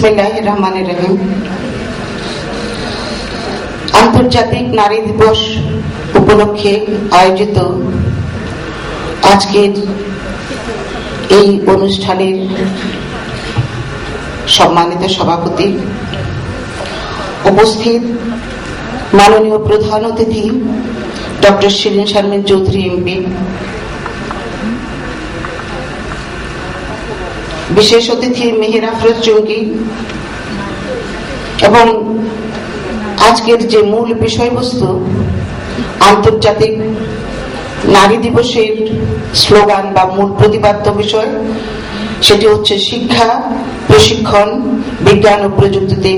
বিসমিল্লাহির রহমানির রহিম। আন্তর্জাতিক নারী দিবস উপলক্ষে আয়োজিত আজকের এই অনুষ্ঠানের সম্মানিত সভাপতি, উপস্থিত মাননীয় প্রধান অতিথি ডক্টর শিরিন শারমিন চৌধুরী এমপি, বিশেষ অতিথি মেহের আফরোজ জঙ্গি, এবং আজকের যে মূল বিষয়বস্তু আন্তর্জাতিক নারী দিবসের স্লোগান বা মূল প্রতিপাদ্য বিষয়, সেটি হচ্ছে শিক্ষা, প্রশিক্ষণ, বিজ্ঞান ও প্রযুক্তিতে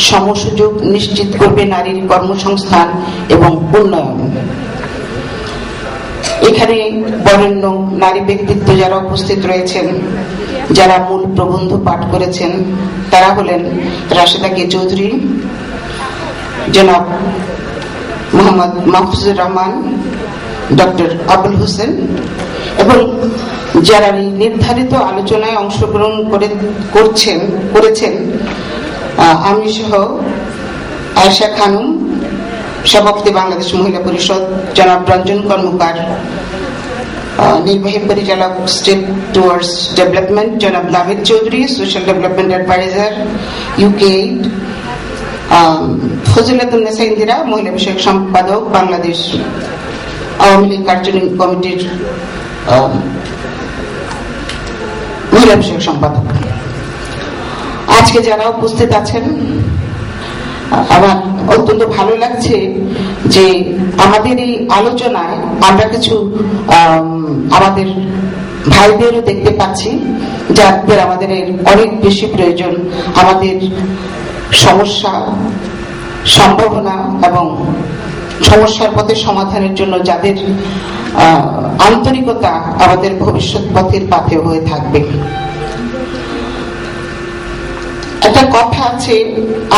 সমসুযোগ নিশ্চিত করবে নারীর কর্মসংস্থান এবং উন্নয়ন। এখানে বরেণ্য নারী ব্যক্তিত্ব যারা উপস্থিত রয়েছেন, যারা মূল প্রবন্ধ পাঠ করেছেন, তারা হলেন রাশেদা কে চৌধুরী, জনাব মোহাম্মদ মাহফুজুর রহমান, ডক্টর আবুল হোসেন, এবং যারা নির্ধারিত আলোচনায় অংশগ্রহণ করেছেন আমি সহ আয়েশা খানম, সভাপতি বাংলাদেশ মহিলা পরিষদ, জনাব রঞ্জন কর্মকার, নির্বাহী পরিচালক স্টেট টুয়ার্ডস ডেভেলপমেন্ট জনাব Navid Chowdhury, social development adviser UK, Fazilatunnesa Indira, মহিলা বিষয়ক সম্পাদক, বাংলাদেশ আওয়ামী লীগ কার্যনির্বাহী কমিটির মহিলা বিষয়ক সম্পাদক। আজকে যারা উপস্থিত আছেন, আমার অত্যন্ত ভালো লাগছে যে আমাদের এই আলোচনায় আমরা কিছু আমাদের ভাইদেরও দেখতে পাচ্ছি, যাদের আমাদের অনেক বেশি প্রয়োজন আমাদের সমস্যা, সম্ভাবনা এবং সমস্যার পথে সমাধানের জন্য, যাদের আন্তরিকতা আমাদের ভবিষ্যৎ পথের পাথেয় হয়ে থাকবে। একটা কথা আছে,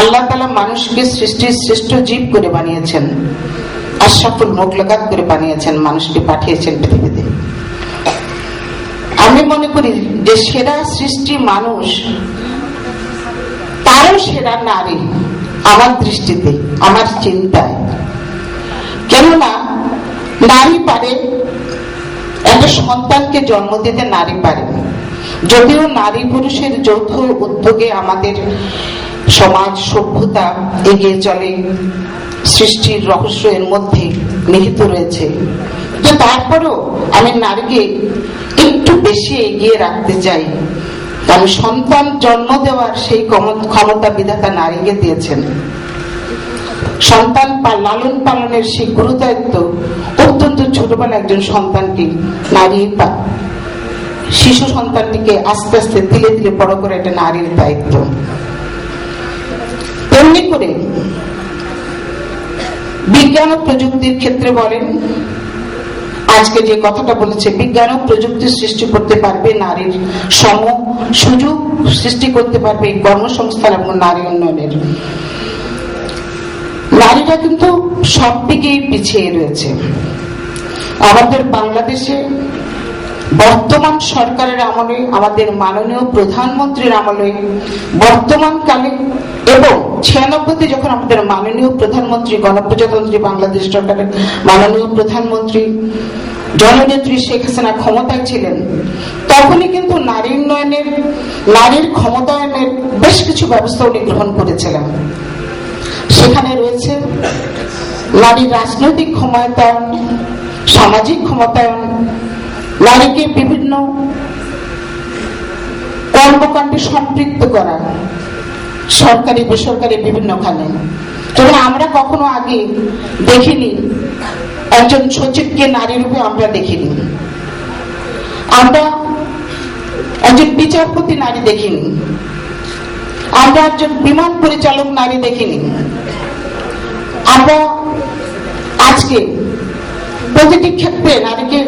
আল্লাহ তাআলা মানুষকে সৃষ্টির শ্রেষ্ঠ জীব করে বানিয়েছেন, আশরাফুল মাখলুকাত করে বানিয়েছেন, মানুষকে পাঠিয়েছেন পৃথিবীতে। আমি মনে করি যে সেরা সৃষ্টি মানুষ, তারও সেরা নারী আমার দৃষ্টিতে, আমার চিন্তায়। কেননা নারী পারে একটা সন্তানকে জন্ম দিতে, নারী পারে। যদিও নারী পুরুষের যৌথ উদ্যোগে আমাদের সমাজ সভ্যতা এগিয়ে চলে, সৃষ্টির রহস্য এর মধ্যে নিহিত রয়েছে, তো তারপরেও আমি নারীকে একটু বেশি এগিয়ে রাখতে চাই। কারণ সন্তান জন্ম দেওয়ার সেই ক্ষমতা বিধাতা নারীকে দিয়েছেন। সন্তান লালন পালনের সেই গুরুদায়িত্ব অত্যন্ত ছোটবেলা একজন সন্তানকে, নারী শিশু সন্তানটিকে আস্তে আস্তে ধীরে ধীরে বড় করে একটা নারীর দায়িত্ব। তেমনি করে বিজ্ঞান ও প্রযুক্তির ক্ষেত্রে বলেন, আজকে যে কথাটা বলেছে, বিজ্ঞান ও প্রযুক্তি সৃষ্টি করতে পারবে নারীর সম সুযোগ সৃষ্টি করতে পারবে কর্মসংস্থান এবং নারী উন্নয়নের। নারীরা কিন্তু সব দিকেই পিছিয়ে রয়েছে। আমাদের বাংলাদেশে বর্তমান সরকারের আমলে, আমাদের মাননীয় প্রধানমন্ত্রীর আমলে, বর্তমানকালে এবং 96তে যখন আমাদের মাননীয় প্রধানমন্ত্রী, গণপ্রজাতন্ত্রী বাংলাদেশ সরকারের মাননীয় প্রধানমন্ত্রী জননেত্রী শেখ হাসিনা ক্ষমতায় ছিলেন, তখনই কিন্তু নারী উন্নয়নের, নারীর ক্ষমতায়নের বেশ কিছু ব্যবস্থা উনি গ্রহণ করেছিলেন। সেখানে রয়েছে নারীর রাজনৈতিক ক্ষমতায়ন, সামাজিক ক্ষমতায়ন, নারীকে বিভিন্ন কর্মকাণ্ডে সম্পৃক্ত করা, সরকারি বেসরকারি বিভিন্ন খানে। তবে আমরা কখনো আগে দেখিনি একজন সচিবকে নারী রূপে, আমরা দেখিনি। আমরা একজন বিচারপতি নারী দেখিনি, আমরা একজন বিমান পরিচালক নারী দেখিনি। আমরা আজকে প্রতিটি ক্ষেত্রে নারীকে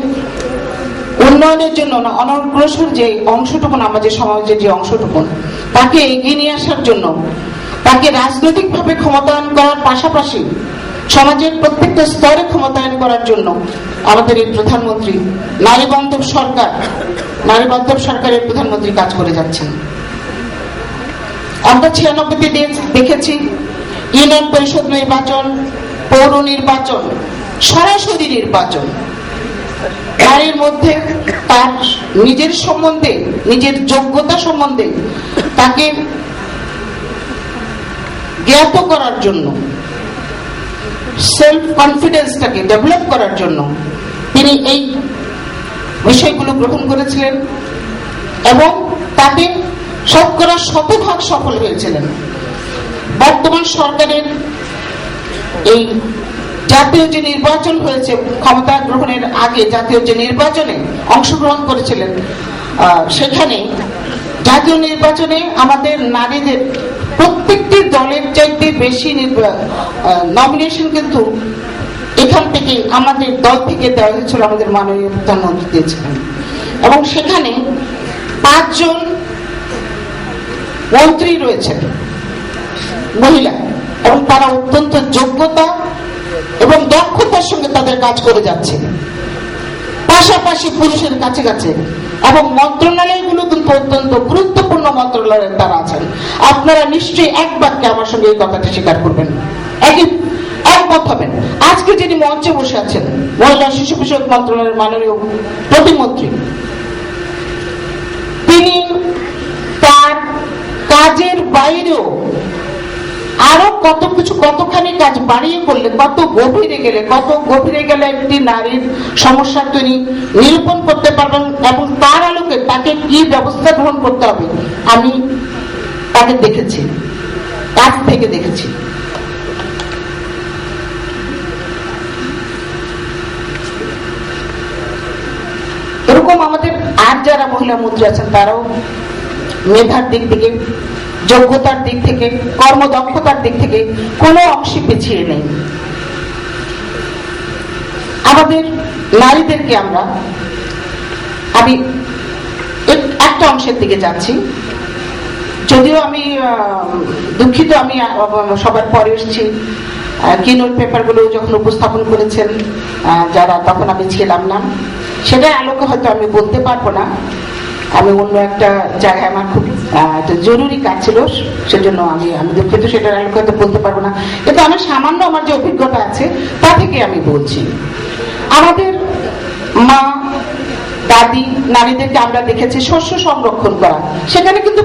উন্নয়নের জন্য অনগ্রসর যে অংশটুকুন, আমাদের সমাজের যে অংশটুকুন, তাকে এগিয়ে নিয়ে আসার জন্য, তাকে রাজনৈতিকভাবে ক্ষমতায়ন করার পাশাপাশি সমাজের প্রত্যেকটা স্তরে ক্ষমতায়ন করার জন্য আমাদের এই প্রধানমন্ত্রী, নারী বান্ধব সরকারের প্রধানমন্ত্রী কাজ করে যাচ্ছেন। আমরা 96-তে দেখেছি ইউনিয়ন পরিষদ নির্বাচন, পৌর নির্বাচন, সরাসরি নির্বাচন। নারীর মধ্যে তার নিজের সম্বন্ধে, নিজের যোগ্যতা সম্বন্ধে তাকে জ্ঞাত করার জন্য, সেলফ কনফিডেন্সটাকে ডেভেলপ করার জন্য তিনি এই বিষয়গুলো গ্রহণ করেছিলেন এবং তাতে শতকরা 100% সফল হয়েছিলেন। বর্তমান সরকারের এই জাতীয় যে নির্বাচন হয়েছে, ক্ষমতা গ্রহণের আগে জাতীয় যে নির্বাচনে অংশগ্রহণ করেছিলেন, সেখানে জাতীয় নির্বাচনে আমাদের নারীদের প্রত্যেকটি দলের চাইতে বেশি নমিনেশন কিন্তু এখান থেকে আমাদের দল থেকে দেওয়া হয়েছিল, আমাদের মাননীয় প্রধানমন্ত্রী দিয়েছিলেন। এবং সেখানে 5 জন মন্ত্রী রয়েছেন মহিলা, এবং তারা অত্যন্ত যোগ্যতা এবং দক্ষতার সঙ্গে তাদের কাজ করে যাচ্ছে, পাশাপাশি পুরুষের কাছে কাছে। এবং মন্ত্রণালয়গুলো কিন্তু অত্যন্ত গুরুত্বপূর্ণ মন্ত্রণালয়ের তারা আছেন। আপনারা নিশ্চয়ই এক বাক্যে আমার সঙ্গে এই কথাটা স্বীকার করবেন, একমত হবেন। আজকে যিনি মঞ্চে বসে আছেন, মহিলা শিশু বিষয়ক মন্ত্রণালয়ের মাননীয় প্রতিমন্ত্রী, তিনি তার কাজের বাইরেও আরো কত কিছু, কতখানি কাজ বাড়িয়ে করলে, কত গভীরে গেলে একটি নারীর সমস্যা তিনি নিরূপণ করতে পারবেন এবং তার আলোকে তাকে কি ব্যবস্থা গ্রহণ করতে হবে আমি তাকে দেখেছি, কাজ থেকে দেখেছি। এরকম আমাদের আর যারা মহিলা মন্ত্রী আছেন তারাও মেধার দিক থেকে, যোগ্যতার দিক থেকে, কর্মদক্ষতার দিক থেকে কোনো অংশে পিছিয়ে নেই। আমাদের নারীদেরকে আমি একটা অংশের দিকে যাচ্ছি, যদিও আমি দুঃখিত, আমি সবার পরে এসেছি। কিনোর পেপারগুলো যখন উপস্থাপন করেছেন যারা, তখন আমি ছিলাম না, সেটার আলোকে হয়তো আমি বলতে পারবো না। আমি অন্য একটা জায়গায় আমার খুব জরুরি কাজ ছিল, সেজন্য আমি দুঃখিত, সেটার আলোকে হয়তো বলতে পারবো না। কিন্তু আমি সামান্য আমার যে অভিজ্ঞতা আছে তা থেকে আমি বলছি। আমাদের মা দাদি নারীদেরকে আমরা দেখেছি শস্য সংরক্ষণ করা, সেখানে কিন্তু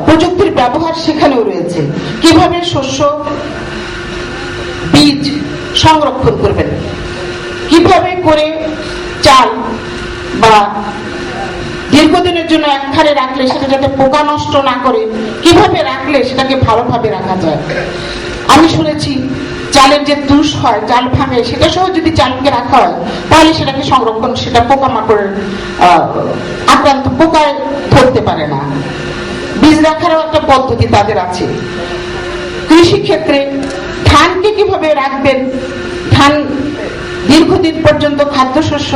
প্রযুক্তির ব্যবহার সেখানেও রয়েছে। কিভাবে শস্য বীজ সংরক্ষণ করবেন, কিভাবে করে চাল বা দীর্ঘদিনের জন্য একখানে রাখলে সেটা যাতে পোকা নষ্ট না করে, কিভাবে রাখলে সেটাকে ভালোভাবে রাখা যায়। আমি শুনেছি চালের যে তুষ হয়, চাল ভাঙে, সেটা সহ যদি চালকে রাখা হয় তাহলে সেটাকে সংরক্ষণ, সেটা পোকামাকড়ের আক্রান্ত, পোকায় ধরতে পারে না। বীজ রাখারও একটা পদ্ধতি তাদের আছে। কৃষি ক্ষেত্রে ধানকে কিভাবে রাখবেন, ধান দীর্ঘদিন পর্যন্ত খাদ্যশস্য,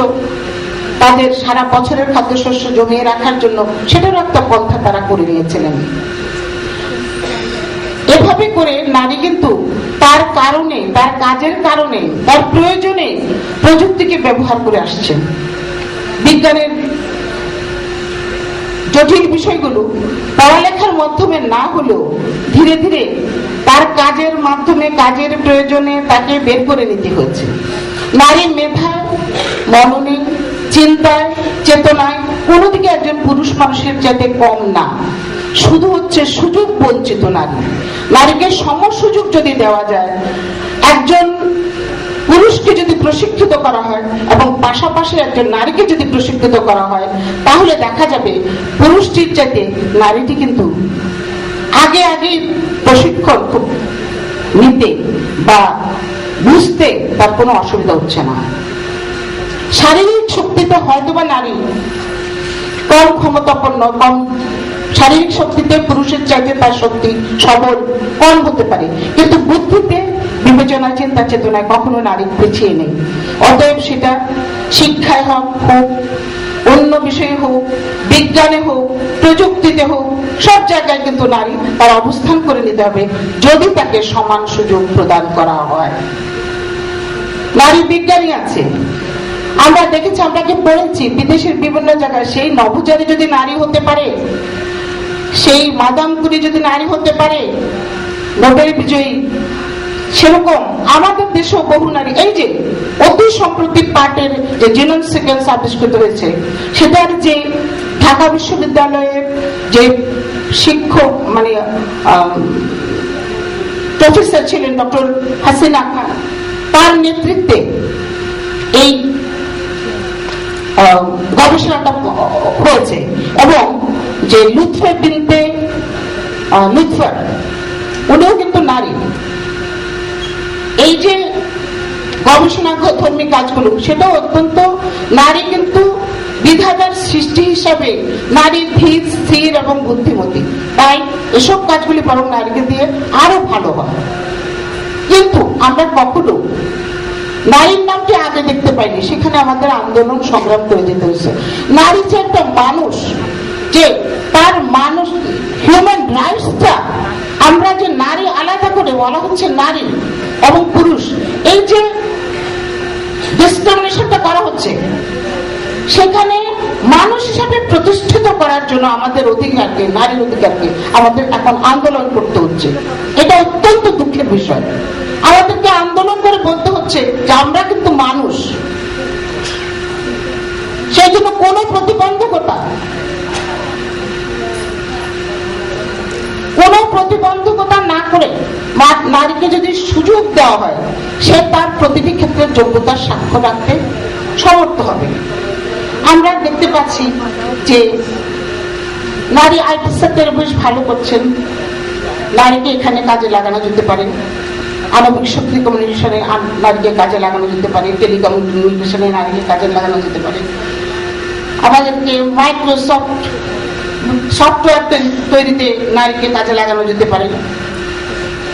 তাদের সারা বছরের খাদ্যশস্য জমিয়ে রাখার জন্য সেটারও একটা পন্থা তারা করে নিয়েছিলেন। এভাবে করে নারী কিন্তু তার কারণে, তার কাজের কারণে, তার প্রয়োজনে প্রযুক্তিকে ব্যবহার করে আসছে। বিজ্ঞানের জটিল বিষয়গুলো পড়ালেখার মাধ্যমে না হলেও ধীরে ধীরে তার কাজের মাধ্যমে, কাজের প্রয়োজনে তাকে বের করে নিতে হয়েছে। নারীর মেধায়, মননে, চিন্তায়, চেতনায় কোনো দিকে একজন পুরুষ মানুষের চাইতে কম না। শুধু হচ্ছে সুযোগ বঞ্চিত নারী। নারীকে সম সুযোগ যদি দেওয়া যায়, একজন পুরুষকে যদি প্রশিক্ষিত করা হয় এবং পাশাপাশি একজন নারীকে যদি প্রশিক্ষিত করা হয়, তাহলে দেখা যাবে পুরুষটির চাইতে নারীটি কিন্তু আগে প্রশিক্ষণ নিতে বা বুঝতে তার কোনো অসুবিধা হচ্ছে না। শারীরিক শক্তিতে হয়তো বা নারী কম ক্ষমতাপন্ন, কম শারীরিক শক্তিতে পুরুষের চাইতে তার শক্তি সবল কম হতে পারে, কিন্তু বুদ্ধিতে, বিবেচনা, চিন্তা চেতনায় কখনো নারী পিছিয়ে নেই। অতএব সেটা শিক্ষায় হোক, অন্য বিষয়ে হোক, বিজ্ঞানে হোক, প্রযুক্তিতে হোক, সব জায়গায় কিন্তু নারী তার অবস্থান করে নিতে হবে যদি তাকে সমান সুযোগ প্রদান করা হয়। নারী বিজ্ঞানী আছে, আমরা দেখেছি, আমরা পড়েছি বিদেশের বিভিন্ন জায়গায়, সেই নভোচারী যদি নারী হতে পারে, সেই মাদাম কুরি যদি নারী হতে পারে নোবেল বিজয়ী, সেরকম আমাদের দেশেও বহু নারী, এই যে অতি সম্প্রতি পাটের যে জিনোম সিকোয়েন্স আবিষ্কৃত হয়েছে, সেটার যে ঢাকা বিশ্ববিদ্যালয়ের যে শিক্ষক মানে প্রফেসর ছিলেন ডক্টর হাসিনা খান, তার নেতৃত্বে এই গবেষণাটা হয়েছে। এবং যে লুৎফে বিনতে লুৎফর, উনিও কিন্তু নারী। এই যে গবেষণা ধর্মী কাজগুলো, সেটাও অত্যন্ত নারী কিন্তু বিধাতার সৃষ্টি হিসাবে নারীর ধীর স্থির এবং বুদ্ধিমতী, তাই এসব কাজগুলি বরং নারীকে দিয়ে আরো ভালো হয়। কিন্তু আমরা কখনো নারীর নামটি আগে দেখতে পাইনি, সেখানে আমাদের আন্দোলন সংগ্রাম করে যেতে হয়েছে। নারী যে একটা মানুষ, যে তার মানুষ হিউম্যান রাইটসটা, আমরা যে নারী আলাদা করে বলা হচ্ছে নারী এবং পুরুষ, এই যে ডিসক্রিমিনেশনটা করা হচ্ছে, সেখানে মানুষ হিসাবে প্রতিষ্ঠিত করার জন্য আমাদের অধিকারকে, নারীর অধিকারকে আমাদের এখন আন্দোলন করতে হচ্ছে। এটা অত্যন্ত দুঃখের বিষয়। আমাদেরকে আন্দোলন করে বলতে হচ্ছে যে আমরা কিন্তু মানুষ। সেই জন্য কোনো প্রতিবন্ধকতা না করে নারীকে যদি সুযোগ দেওয়া হয়, সে তার প্রতিটি ক্ষেত্রে যোগ্যতার সাক্ষ্য রাখতে সমর্থ হবে। আমরা দেখতে পাচ্ছি যে নারী আইটি সেক্টরে বেশ ভালো করছেন, নারীকে এখানে কাজে লাগানো যেতে পারে। আণবিক শক্তি কমিউনিকেশনে নারীকে কাজে লাগানো যেতে পারে, টেলিকমিউনিকেশনে নারীকে কাজে লাগানো যেতে পারে। আমাদেরকে মাইক্রোসফট সফটওয়্যার তৈরিতে নারীকে কাজে লাগানো যেতে পারে,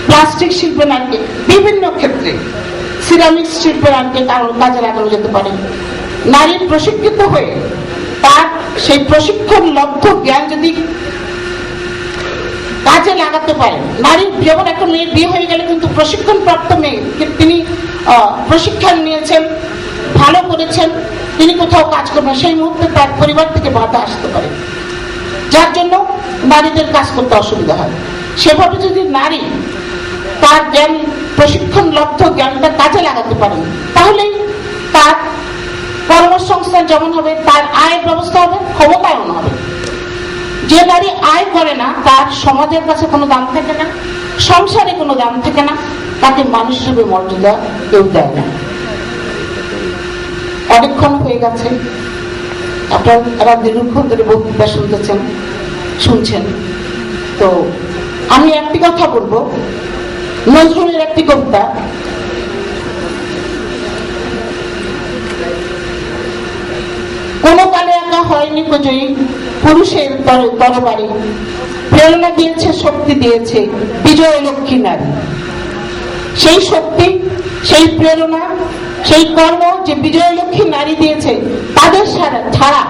প্লাস্টিক শিল্পে নারীকে, বিভিন্ন ক্ষেত্রে সিরামিক শিল্পে নারীকে কাজে লাগানো যেতে পারে। নারী প্রশিক্ষিত হয়ে তার সেই প্রশিক্ষণ লব্ধ জ্ঞান যদি কাজে লাগাতে পারে, নারী যেমন একটা মেয়ে বিয়ে হয়ে গেলে কিন্তু প্রশিক্ষণ প্রাপ্ত মেয়ে, তিনি প্রশিক্ষণ নিয়েছেন, ভালো করেছেন, তিনি কোথাও কাজ করবেন, সেই মুহূর্তে তার পরিবার থেকে বাধা আসতে পারে, যার জন্য নারীদের কাজ করতে অসুবিধা হয়। সেভাবে যদি নারী তার জ্ঞান, প্রশিক্ষণ লব্ধ জ্ঞানটা কাজে লাগাতে পারেন, তাহলেই তার কর্মসংস্থান যেমন হবে, তার আয়ের ব্যবস্থা হবে, ক্ষমতায়ন হবে। যে নারী আয় করে না, তার সমাজের কাছে কোনো দাম থাকে না, সংসারে কোনো দাম থাকে না, তাকে মানুষ হিসেবে মর্যাদা কেউ দেয় না। অনেকক্ষণ হয়ে গেছে, আপনারা দীর্ঘক্ষণ ধরে বক্তৃতা শুনছেন। তো আমি একটি কথা বলবো, নজরুলের একটি কবিতা, কোন কালে একা হয়নি বিজয়ী, পুরুষের তরবারি, প্রেরণা দিয়েছে, শক্তি দিয়েছে বিজয় লক্ষ্মী নারী। সেই শক্তি, সেই প্রেরণা, সেই কর্ম যে বিজয় লক্ষ্মী নারী দিয়েছে, তাদের ছাড়া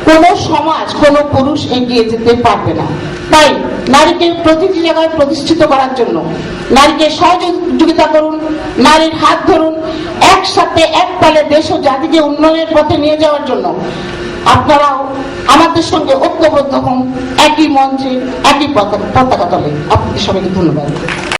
কোন সমাজ, কোন পুরুষ এগিয়ে যেতে পারবে না। তাই নারীকে প্রতিটি জায়গায় প্রতিষ্ঠিত করার জন্য নারীকে সহযোগিতা করুন, নারীর হাত ধরুন, একসাথে এক তালে দেশ ও জাতিকে উন্নয়নের পথে নিয়ে যাওয়ার জন্য আপনারাও আমাদের সঙ্গে ঐক্যবদ্ধ হন, একই মঞ্চে একই পতাকা তলে। আপনাদের সবাইকে ধন্যবাদ।